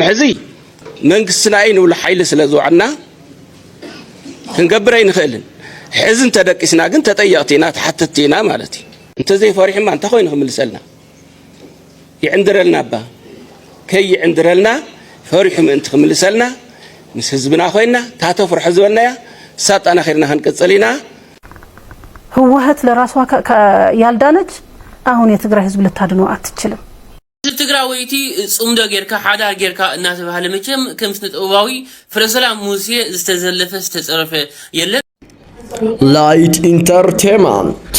حزي منقسنا عين ولا حيل سلازوعنا كنقبرين خيلن حزن تدقسنا كن تطيقتينا تحتتينا مالتي انت زي فريح ما انت خوين خملسلنا يعندرلنا با كي عندرلنا فريح ما انت خملسلنا مس حزبنا خوينا تاتفر حزبنا يا ساطنا خيرنا هنقصلينا ህወሓት ለራሷ ያልዳነች አሁን የትግራይ ህዝብ ልታድነው አትችልም ትግራዊቲ ጽምዶ ጌርካ ሓዳር ጌርካ እናተ ባህለ መቸም ከምስ ጥባዊ ፍረሰላም ሙሴ ዝተዘለፈ ዝተጸረፈ የለ ላይት ኢንተርቴይንመንት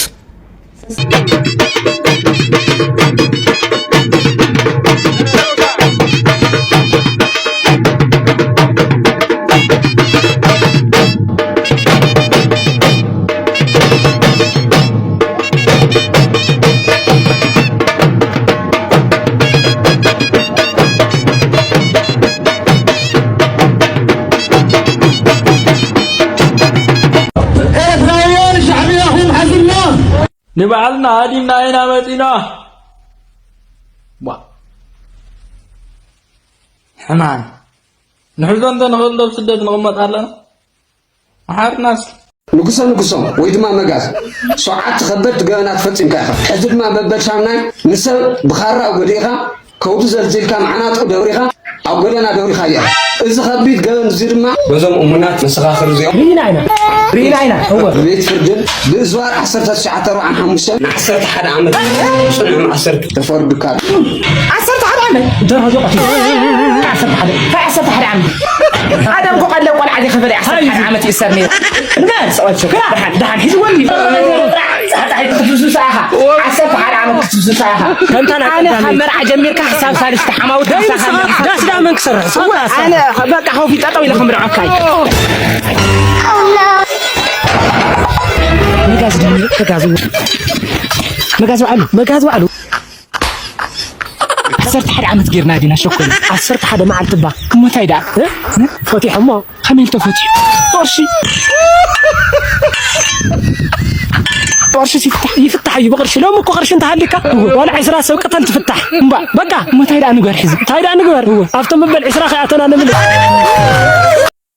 نبعلنا هادينا هنا متينا حمان نحزن ده نخلو بسدة نغمت علينا حار ناس نقصم ويدما مقاس ساعات تخبرت قانا تفتن كاخر حزب ما ببل شامناي نسل بخارة وقديخا كوت زلزلكا معنات ودوريخا أو قدنا دوريخا يا إذا خبيت قانا زيرما بزم أمنات مسخاخر زيهم رينا هو بيت فردن بإزوار عصرت الساعة عن حمسة عصرت حد عمل عصرت تفور بكار عصرت حد عمل دور هزوقتي عصرت حد عمل هذا مقو قال لو ولا عادي خبري عصرت حد عمل تيسرني لا سؤال شو دحن حيز ولي عصرت حد عمل ساعة أنا خمر عجمير كحساب ثالث تحماوت داس دا من كسر أنا بقى هو في تطوي لخمر عكاي مجازو علو عصرت حد عمت غير نادينا شكرا عصرت حد مع الطبا كم تايدا فتح ما خميل تفتح طرشي يفتح يبغرش لو مكو قرش انت هلك ولا عسرا سوق قتل تفتح بقى ما تايدا نغير حزب تايدا نغير هو افتم بالعسرا خياتنا نمل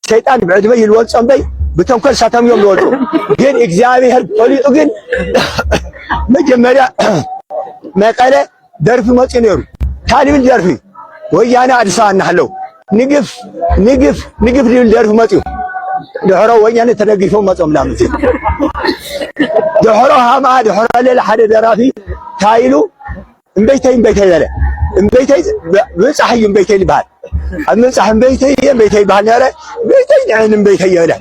شيطان بعد ما يلوصم بي بتنكر ساتم يوم لوطو ግን እግዚአብሔር ጦሊጡ ግን መጀመሪያ መቀለ ደርፍ መጽነሩ ታሊብል ደርፍ ወያና አዲስ አናህለው ንግፍ ደርፍ መጽው دحرو ويان تنقيفو مصوم لامت دحرو هما دحرو ليل حد درافي تايلو امبيتي ياله امبيتي بصحي امبيتي يبال امصح امبيتي يبال ياله بيتي عين امبيتي ياله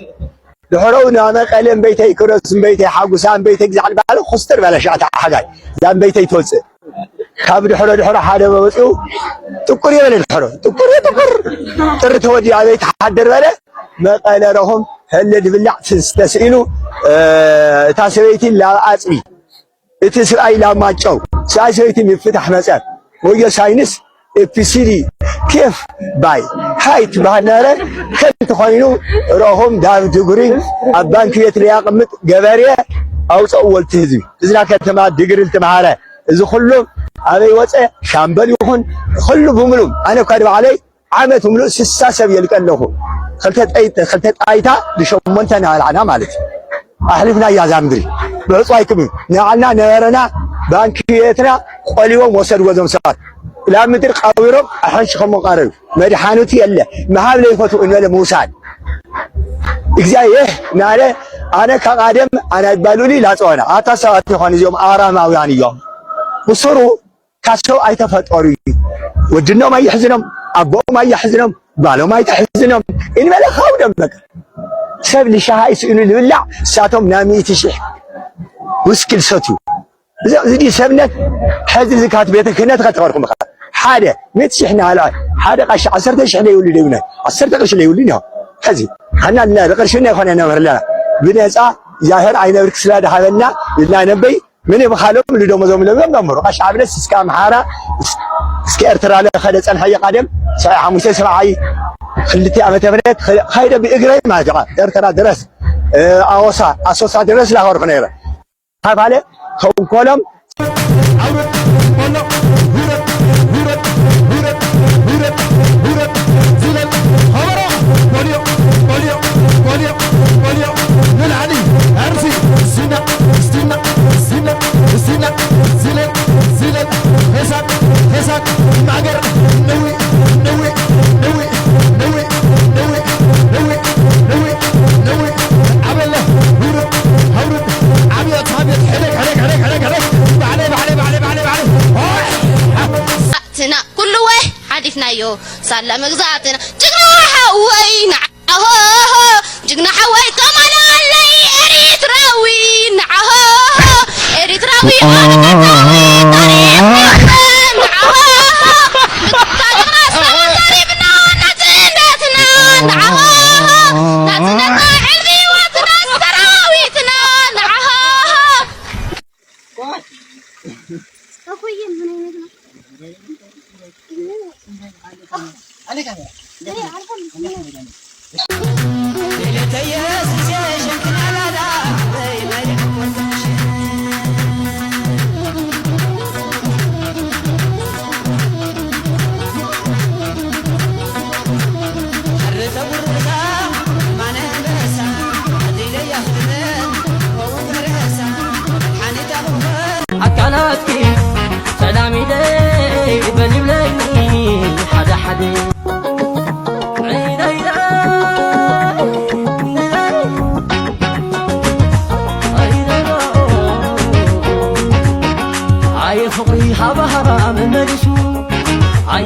دحرو ناما قلم بيتي كروس امبيتي حاغوسا امبيتي زعل باله خستر باله شاتا حاجاي ذا امبيتي توص كاب دحرو حدا وصو تقري ولا دحرو تقر طر تودي عليه تحدر باله مقاله رهم هلد بلع تستسئلوا تاسويتين لا اصبي اتسراي لا ماچو سايسويتين يفتح مصاب ويا ساينس ابسيدي كيف باي هايت بانره كنت خوينو رهم داو دغري ابانكيت لياقمت غباريه او صول تهزي اذا كتما دغري التمهاره اذا كله ابي وصه شامبل يكون كله بملوم انا كارب علي عامه ملو سساسب يلقلهو خلت ايتا لشمنتنا العنا مالك احلفنا يا زامدري بصايكم نعلنا نيرنا بانكيتنا قليوم وسد وزم صار لا مدر قاويرم احنش خم قارب مدحانوتي يله مهاب ليفتو ان موسى እግዚአብሔር ናለ አነ ከአደም አነ ባሉሊ ላጾና አታሳት ይሆን ይዞም አራማውያን ይዮ ወሰሩ ካቸው አይተፈጠሩ ወድነው ማይሕዝነም አቦው ማይሕዝነም ባለው ማይተሕዝነም ኢን መለኻው ደምበቅ ሰብ ለሻሃይ ስኢሉ ልብላ ሳቶም ናሚት ይሽሕ ወስክል ሰትዩ زدي سبنت حزب زكات بيتك هنا تغتركم حاجه متشحنا على حاجه قش 10 شحنه يولي دونا 10 قش يولينا حزي حنا لنا بقرشنا يخون انا ورلا بنصا ظاهر عين برك سلاده حالنا لا نبي من يبخالهم لدوم زوم لم نمروا قش عبلس اسكا محاره اسكا ارترا له خد صنحيه قدم ساعه 5 سبعي خلتي امته بريت خيده باجري ما جقا ارترا درس اسوسا درس لا هور فنيره هاي كولم ሳላ መግዛትና ጅግና ሐወይና አሆ ጅግና ሐወይ ተማላለይ ኤሪትራዊ ናሆ ኤሪትራዊ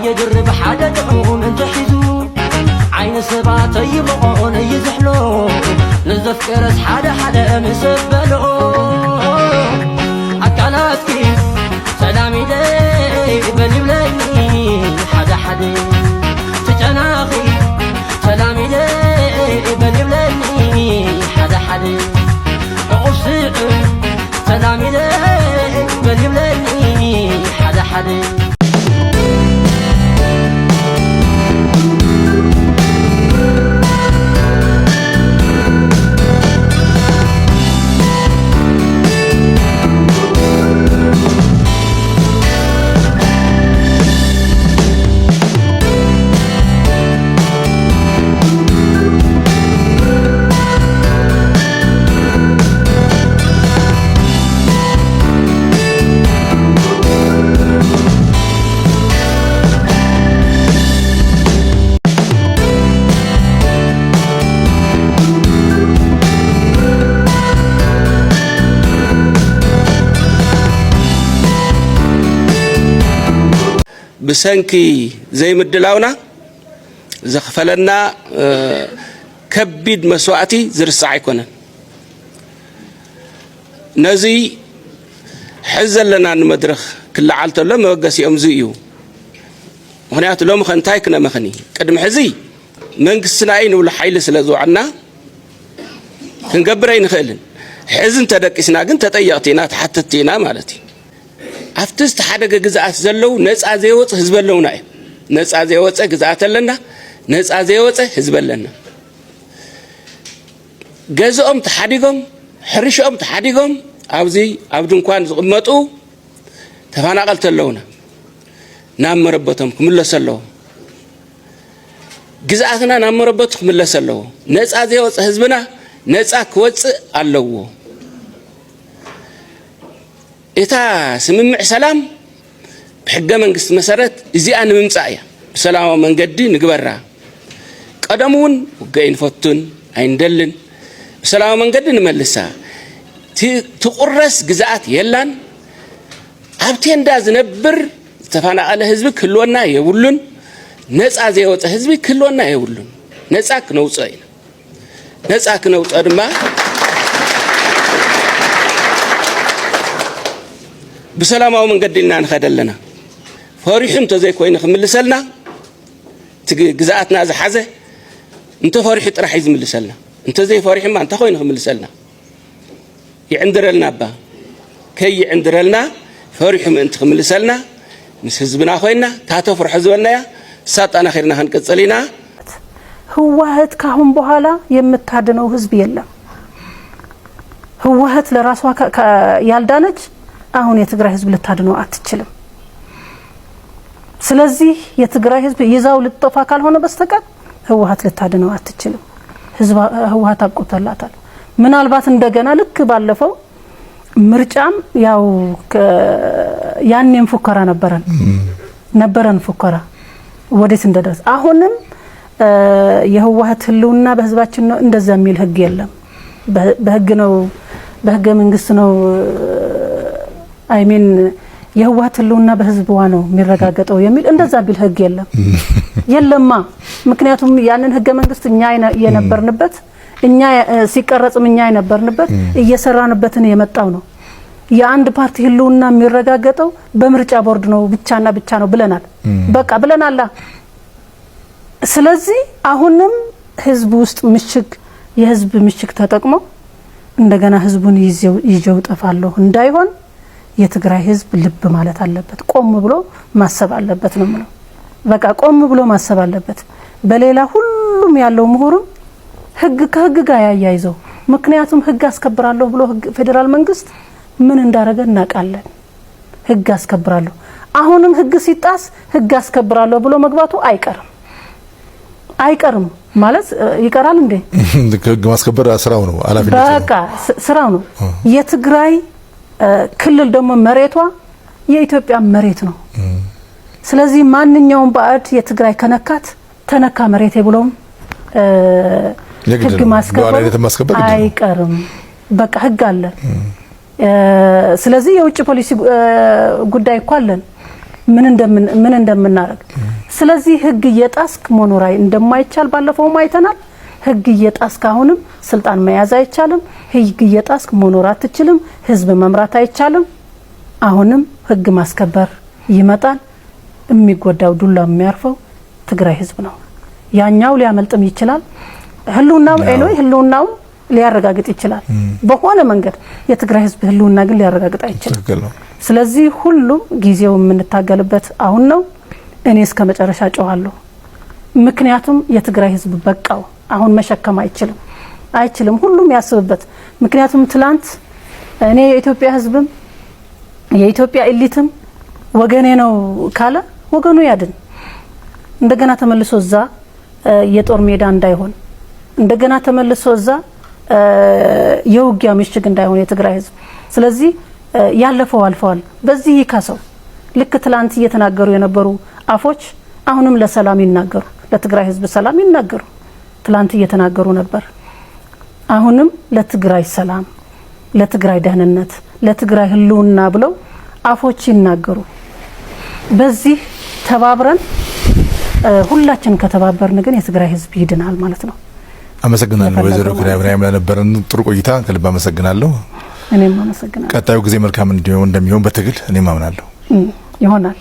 يدرب حدا دعوم انت حزو عين سبات يبقون يزحلو نزف كرس حدا مسبلو أكلاتك سلامي دي بني بلاني حدا تجناخي سلامي دي بني بلاني حدا أغسق سلامي دي بني بلاني حدا بسنكي زي مدلاونا زخفلنا كبيد مسواتي زرسع يكونن نزي حزل لنا المدرخ كل عالته لما وقس يوم زيو هناك لو مخنتاي كنا مخني قدم حزي منقسنا عين ولا حيل سلازو عنا كنقبرين خيلن حزن تدقسنا كنت تطيقتينا تحتتينا مالتي أفتست حدا جزءات زلوا ناس عزيوت حزب لنا ناس عزيوت جزءات لنا ناس عزيوت حزب لنا جزءهم تحديهم حرشهم تحديهم عاوزي عبدون كان زغمتو تفانا قلت لنا نام مربطهم كمل سلوا جزءاتنا نام مربطهم كمل سلوا ناس عزيوت حزبنا ناس أكوت علوه إتا سممع سلام بحقة من قسم مسارات إزي أنا ممسعية بسلام من قدي نقبرها قدمون وقاين فتون عين دلن بسلام من قدي نملسها تقرس قزعات يلان عبتين داز نبر تفانا على حزبك كلونا يولون نسعى زي وطا حزبك كلونا يولون نسعك نوصين نسعك نوصين ما بسلامه من قدلنا نخدلنا فريحم تزي كوين خملسلنا جزاتنا ز حزه انت فريح راح يزملسلنا انت زي فريح ما انت كوين خملسلنا يعندرلنا با كي عندرلنا فريح ما انت خملسلنا مس حزبنا خوينا تاتو فرح زبلنا ساطنا خيرنا هنقصلينا ህወሓት ካሁን በኋላ የምታድነው ህዝብ የለም ህወሓት ለራሷ ያልዳነች አሁን የትግራይ ህዝብ ልታድነው አትችልም ስለዚህ የትግራይ ህዝብ ይዛው ልጥፋ ካልሆነ በስተቀር ህወሓት ልታድነው አትችልም ህዝብ ህወሓት አቆተላታል ምናልባት እንደገና ልክ ባለፈው ምርጫም ያው ያኔም ፉከራ ነበረን ፉከራ ወዴት እንደደረሰ አሁንም የህወሓት ህልውና በህዝባችን ነው እንደዛ የሚል ህግ የለም በህግ ነው በህገ መንግስት ነው አይሚን የህወሓት ህልውና በህዝብዋ ነው የሚረጋገጠው የሚል እንደዛ ቢል ህግ የለማ ምክንያቱም ያንን ህገ መንግስት እኛ የነበርንበት እኛ ሲቀረጽም እኛ የነበርንበት እየሰራንበትን የመጣው ነው የአንድ ፓርቲ ህልውና የሚረጋገጠው በምርጫ ቦርድ ነው ብቻና ብቻ ነው ብለናል በቃ ብለናል ስለዚህ አሁንም ህዝብ ውስጥ ምሽግ የህዝብ ምሽግ ተጠቅሞ እንደገና ህዝቡን ይዘው ጠፋለሁ እንዳይሆን የትግራይ ህዝብ ልብ ማለት አለበት ቆም ብሎ ማሰብ አለበት ነው ማለት በቃ ቆም ብሎ ማሰብ አለበት በሌላ ሁሉም ያለው ምሁሩም ህግ ከህግ ጋር ያያይዘው ምክንያቱም ህግ አስከብራለሁ ብሎ ፌደራል መንግስት ምን እንዳረገ እናቃለን ህግ አስከብራለሁ አሁንም ህግ ሲጣስ ህግ አስከብራለሁ ብሎ መግባቱ አይቀርም ማለት ይቀራል እንዴ ህግ ማስከበር ስራው ነው አላፊነት በቃ ስራው ነው የትግራይ ክልል ደግሞ መሬቷ የኢትዮጵያ መሬት ነው ስለዚህ ማንኛውም ባዕድ የትግራይ ከነካት ተነካ መሬት ብሎም ህግ ማስከበር አይቀርም በቃ ህግ አለ ስለዚህ የውጭ ፖሊሲ ጉዳይ እንኳን ምን እንደምናረግ ስለዚህ ህግ እየጣስክ መኖራይ እንደማይቻል ባለፈው ማይተናል ህግ እየጣስክ አሁንም ስልጣን መያዝ አይቻልም ህግ እየጣስክ መኖር አትችልም ህዝብ መምራት አይቻልም አሁንም ህግ ማስከበር ይመጣል የሚጎዳው ዱላ የሚያርፈው ትግራይ ህዝብ ነው ያኛው ሊያመልጥም ይችላል ህልውናው ሊያረጋግጥ ይችላል በሆነ መንገድ የትግራይ ህዝብ ህልውና ግን ሊያረጋግጥ አይችልም ስለዚህ ሁሉም ጊዜው የምንታገልበት አሁን ነው እኔ እስከ መጨረሻ ጮሃለሁ ምክንያቱም የትግራይ ህዝብ በቃው አሁን መሸከም አይችልም ሁሉም ያስብበት ምክንያቱም ትላንት እኔ የኢትዮጵያ ህዝብም የኢትዮጵያ ኤሊትም ወገኔ ነው ካለ ወገኑ ያድን እንደገና ተመልሶ እዛ የጦር ሜዳ እንዳይሆን እንደገና ተመልሶ እዛ የውጊያ ምሽግ እንዳይሆን የትግራይ ህዝብ ስለዚህ ያለፈው አልፈዋል በዚህ ይካሰው ልክ ትላንት እየተናገሩ የነበሩ አፎች አሁንም ለሰላም ይናገሩ ለትግራይ ህዝብ ሰላም ይናገሩ ትላንት እየተናገሩ ነበር አሁንም ለትግራይ ሰላም ለትግራይ ደህንነት ለትግራይ ህልውና ብለው አፎች ይናገሩ በዚህ ተባብረን ሁላችን ከተባበርን ግን የትግራይ ህዝብ ይድናል ማለት ነው አመሰግናለሁ ወይዘሮ ክራይ ብራሂም ለነበረን ጥሩ ቆይታ ከልብ አመሰግናለሁ እኔም አመሰግናለሁ ቀጣዩ ጊዜ መልካም እንደሚሆን በትግል እኔም አምናለሁ ይሆናል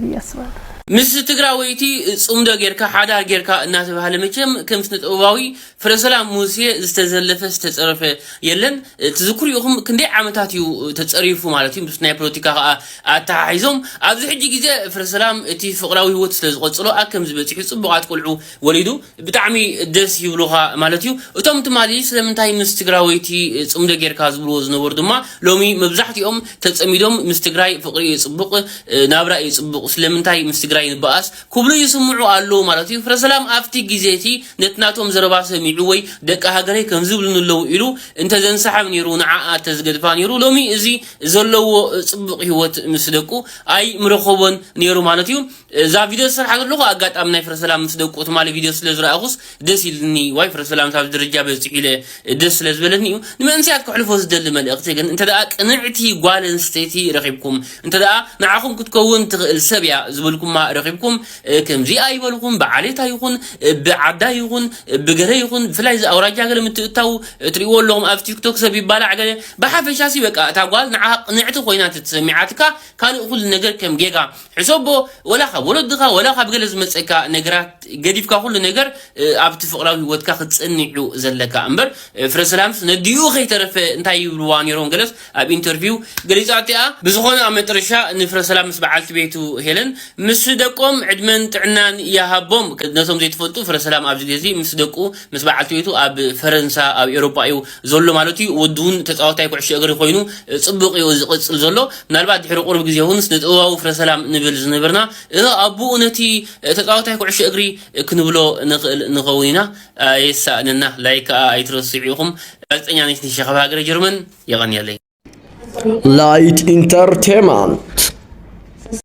ብያስባለሁ ምስ ትግራወይቲ ጽምዶ ጌርካ ሓዳር ጌርካ እናተባሃለ መቸም ከም ስነጥበባዊ ፍረሰላም ሙሴ ዝተዘለፈ ዝተጸረፈ የለን ትዝኩር ይኹም ክንደይ ዓመታት እዩ ተጸሪፉ ማለት እዩ ምስ ናይ ፖለቲካ ኣተሓሒዞም ኣብዚ ሕጂ ግዜ ፍረሰላም እቲ ፍቅራዊ ህይወት ስለዝቆጽሎ ኣከም ዝበጽሑ ጽቡቃት ቆልዑ ወሊዱ ብጣዕሚ ደስ ይብሉኻ ማለት እዩ እቶም ትማሊ ስለምንታይ ምስ ትግራወይቲ ጽምዶ ጌርካ ዝብልዎ ዝነበሩ ድማ ሎሚ መብዛሕትኦም ተጸሚዶም ምስ ትግራይ ፍቅሪ ይጽቡቅ ናብራ ይጽቡቅ ስለምንታይ ምስ ትግራይ ይንባስ ኩብሉ ይስምዑ አሉ ማለት እዩ ፍረሰላም አፍቲ ጊዜቲ ነትናቶም ዘረባ ሰሚዑ ወይ ደቃ ሀገሬ ከም ዝብሉንለው ኢሉ እንተ ዘንሰሓብ ነይሩ ንዓኣ ተዝገድፋ ነይሩ ሎሚ እዚ ዘለዎ ጽቡቅ ህይወት ምስ ደቁ አይ ምረኸቦን ነይሩ ማለት እዩ እዛ ቪድዮ ስራሕ ኣለኹ ኣጋጣሚ ናይ ፍረሰላም ምስ ደቁ ትማሊ ቪድዮ ስለዝረኣኹስ ደስ ይልኒ ዋይ ፍረሰላም ካብ ደረጃ በጽሕ ኢለ ደስ ስለዝበለኒ እዩ ንመንስያት ክሕልፎ ዝደሊ መልእኽቲ ግን እንተ ደኣ ቅንዕቲ ጓል ኣንስተይቲ ረኺብኩም እንተ ደኣ ንዓኹም ክትከውን ትኽእል ሰብያ ዝብልኩም ረኺብኩም ከምዚ ኣይበልኩም በዓሌታ ይኹን በዓዳ ይኹን በገረ ይኹን ፍላይ አውራጃ ገለ ምትእታው ትሪኦ ኣለኹም ኣብ ቲክቶክ ሰብ ይባላዕ ገለ በሓፈሻሲ በቃ እታ ጓል ንዕቲ ኮይና ትሰሚዓትካ ካልእ ኩሉ ነገር ከም ጌጋ ሕሰቦ ወላ ካብ ወለድኻ ወላ ካብ ገለ ዝመፀካ ነገራት ገዲፍካ ኩሉ ነገር ኣብቲ ፍቅራዊ ህይወትካ ክትጸኒዑ ዘለካ እምበር ፍረሰላምስ ነዲኡ ከይተረፈ እንታይ ይብልዋ ነይሮም ገለስ ኣብ ኢንተርቪው ገሊፃትያ ብዝኾነ ኣብ መጨረሻ ንፍረሰላም ምስ በዓልቲ ቤቱ ሄለን ምስ ደቆም ዕድመን ጥዕናን ያሃቦም ነቶም ዘይትፈልጡ ፍረሰላም ኣብዚ ግዜ ምስ ደቁ ምስ በዓልቲ ቤቱ ኣብ ፈረንሳ ኣብ ኤውሮጳ እዩ ዘሎ ማለት እዩ ወዱን ተጻዋታይ ኩዕሶ እግሪ ኮይኑ ጽቡቕ እዩ ዝቕጽል ዘሎ ምናልባት ድሕሪ ቁርብ ግዜ እውን ስነጥበባዊ ፍረሰላም ንብል ዝነበርና ኣቡ ነቲ ተጻዋታይ ኩዕሶ እግሪ ክንብሎ ንኸውን ኢና የሳእንና ላይክ ኣይትረስዑ ኢኹም ጋዜጠኛ ነሽ ሸኸባ ሃገረ ጀርመን የቐንየለይ ላይት ኢንተርቴይንመንት